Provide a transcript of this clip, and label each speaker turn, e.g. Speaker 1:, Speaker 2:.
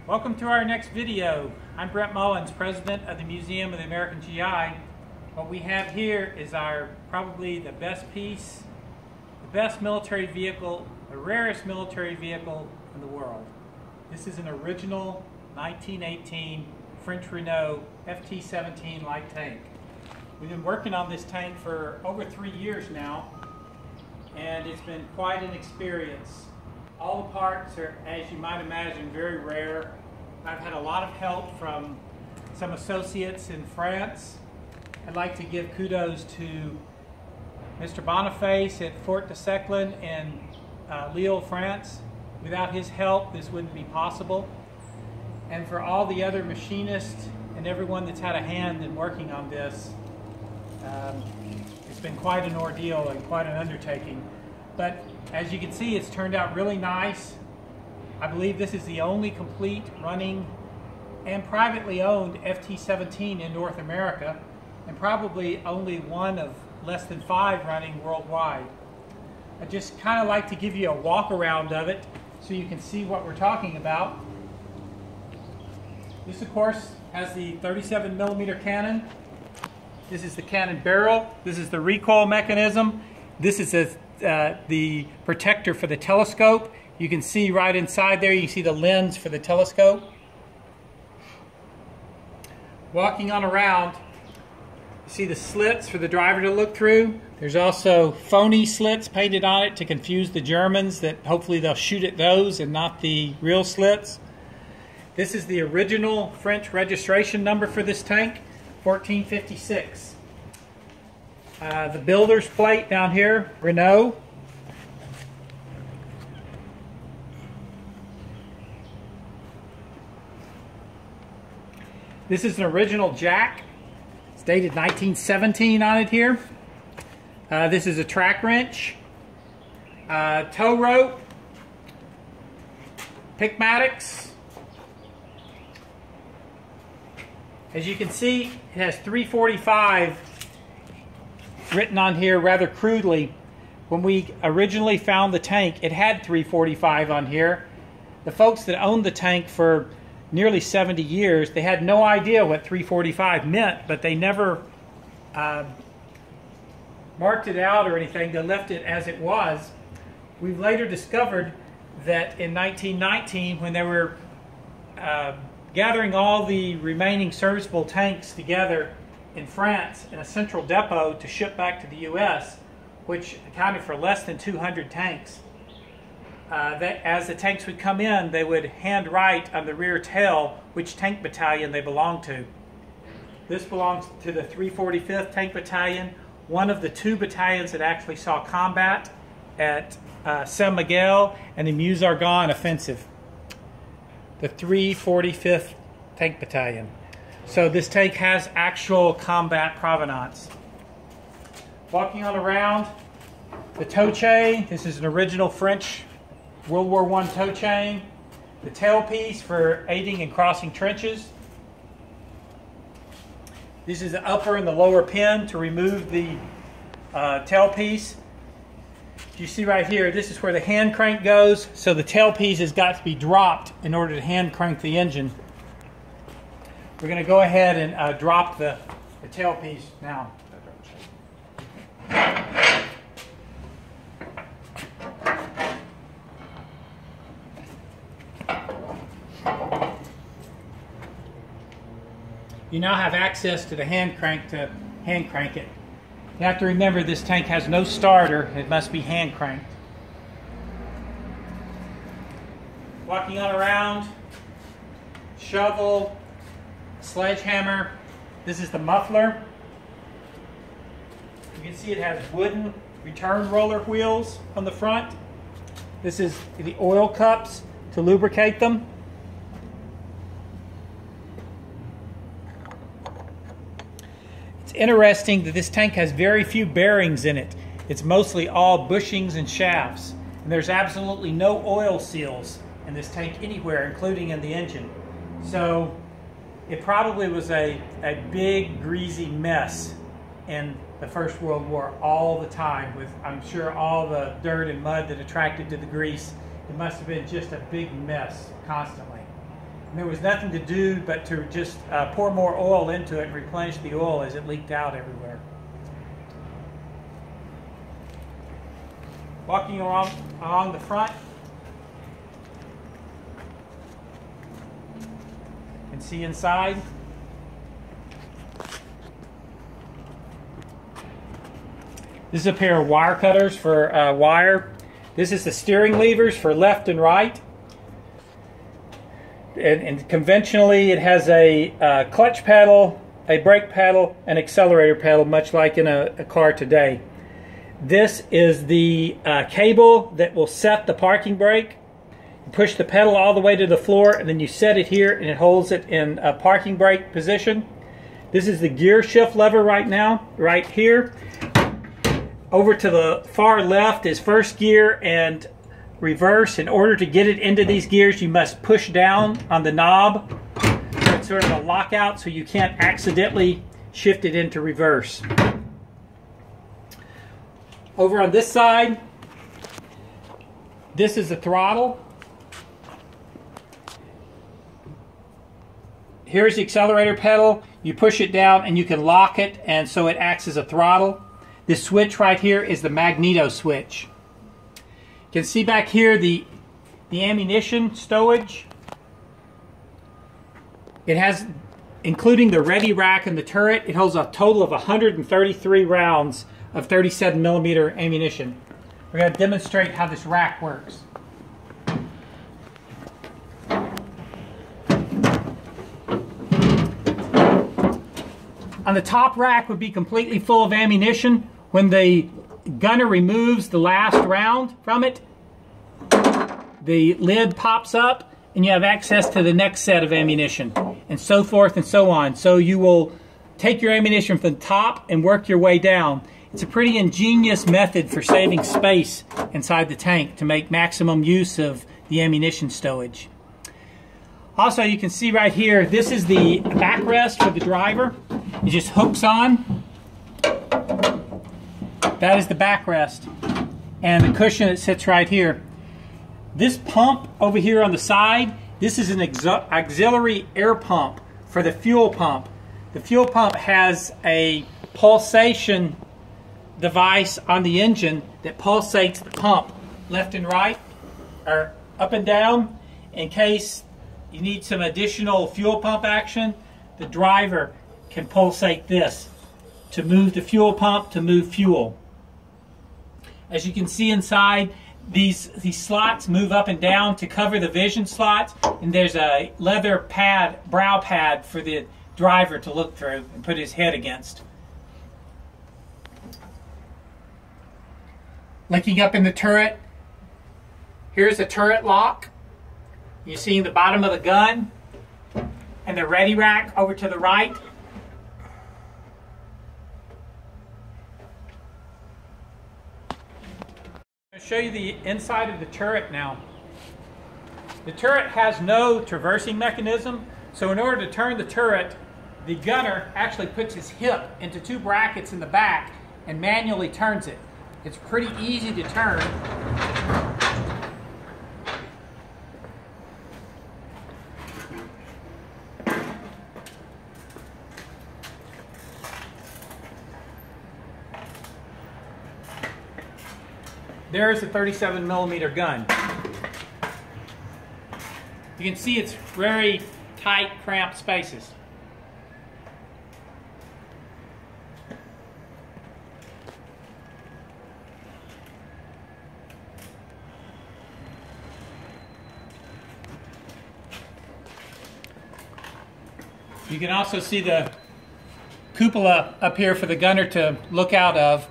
Speaker 1: Welcome to our next video. I'm Brent Mullins, President of the Museum of the American GI. What we have here is probably the best piece, the best military vehicle, the rarest military vehicle in the world. This is an original 1918 French Renault FT-17 light tank. We've been working on this tank for over 3 years now, and it's been quite an experience. All the parts are, as you might imagine, very rare. I've had a lot of help from some associates in France. I'd like to give kudos to Mr. Boniface at Fort de Seclin in Lille, France. Without his help, this wouldn't be possible. And for all the other machinists and everyone that's had a hand in working on this, it's been quite an ordeal and quite an undertaking. But as you can see, it's turned out really nice. I believe this is the only complete running and privately owned FT-17 in North America, and probably only one of less than 5 running worldwide. I just kind of like to give you a walk around of it so you can see what we're talking about. This, of course, has the 37mm cannon. This is the cannon barrel. This is the recoil mechanism. This is the protector for the telescope. You can see right inside there, you can see the lens for the telescope. Walking on around, you see the slits for the driver to look through. There's also phony slits painted on it to confuse the Germans, that hopefully they'll shoot at those and not the real slits. This is the original French registration number for this tank, 1456. The builder's plate down here, Renault. This is an original jack. It's dated 1917 on it here. This is a track wrench, tow rope, Picmatics. As you can see, it has 345 written on here rather crudely. When we originally found the tank, it had 345 on here. The folks that owned the tank for nearly 70 years, they had no idea what 345 meant, but they never marked it out or anything. They left it as it was. We've later discovered that in 1919, when they were gathering all the remaining serviceable tanks together in France in a central depot to ship back to the U.S., which accounted for less than 200 tanks, as the tanks would come in, they would hand write on the rear tail which tank battalion they belonged to. This belongs to the 345th Tank Battalion, one of the 2 battalions that actually saw combat at Saint Miguel and the Meuse-Argonne offensive. The 345th Tank Battalion. So this tank has actual combat provenance. Walking on around, the tow chain. This is an original French World War I tow chain. The tailpiece for aiding in crossing trenches. This is the upper and the lower pin to remove the tailpiece. You see right here, this is where the hand crank goes, so the tailpiece has got to be dropped in order to hand crank the engine. We're going to go ahead and drop the tailpiece now. You now have access to the hand crank to hand crank it. You have to remember this tank has no starter. It must be hand cranked. Walking on around, shovel, sledgehammer. This is the muffler. You can see it has wooden return roller wheels on the front. This is the oil cups to lubricate them. Interesting that this tank has very few bearings in it. It's mostly all bushings and shafts, and there's absolutely no oil seals in this tank anywhere, including in the engine. So it probably was a big greasy mess in the First World War all the time, with I'm sure all the dirt and mud that attracted to the grease. It must have been just a big mess constantly. And there was nothing to do but to just pour more oil into it and replenish the oil as it leaked out everywhere. Walking along the front, you can see inside. This is a pair of wire cutters for wire. This is the steering levers for left and right. And conventionally it has a clutch pedal, a brake pedal, an accelerator pedal, much like in a car today. This is the cable that will set the parking brake. You push the pedal all the way to the floor and then you set it here and it holds it in a parking brake position. This is the gear shift lever right now, right here. Over to the far left is first gear and reverse. In order to get it into these gears, you must push down on the knob. It's sort of a lockout so you can't accidentally shift it into reverse. Over on this side, this is the throttle. Here's the accelerator pedal. You push it down and you can lock it, and so it acts as a throttle. This switch right here is the magneto switch. You can see back here the ammunition stowage. It has, including the ready rack and the turret, it holds a total of 133 rounds of 37mm ammunition. We're going to demonstrate how this rack works. On the top rack would be completely full of ammunition. When the gunner removes the last round from it, the lid pops up and you have access to the next set of ammunition, and so forth and so on. So you will take your ammunition from the top and work your way down. It's a pretty ingenious method for saving space inside the tank to make maximum use of the ammunition stowage. Also, you can see right here, this is the backrest for the driver. It just hooks on. That is the backrest. And the cushion that sits right here. This pump over here on the side, this is an auxiliary air pump for the fuel pump. The fuel pump has a pulsation device on the engine that pulsates the pump left and right, or up and down, in case you need some additional fuel pump action. The driver can pulsate this to move the fuel pump, to move fuel. As you can see inside, these slots move up and down to cover the vision slots, and there's a leather pad, brow pad, for the driver to look through and put his head against. Linking up in the turret, here's the turret lock. You see the bottom of the gun and the ready rack over to the right. I'm going to show you the inside of the turret now. The turret has no traversing mechanism, so in order to turn the turret, the gunner actually puts his hip into two brackets in the back and manually turns it. It's pretty easy to turn. There's a 37mm gun. You can see it's very tight, cramped spaces. You can also see the cupola up here for the gunner to look out of.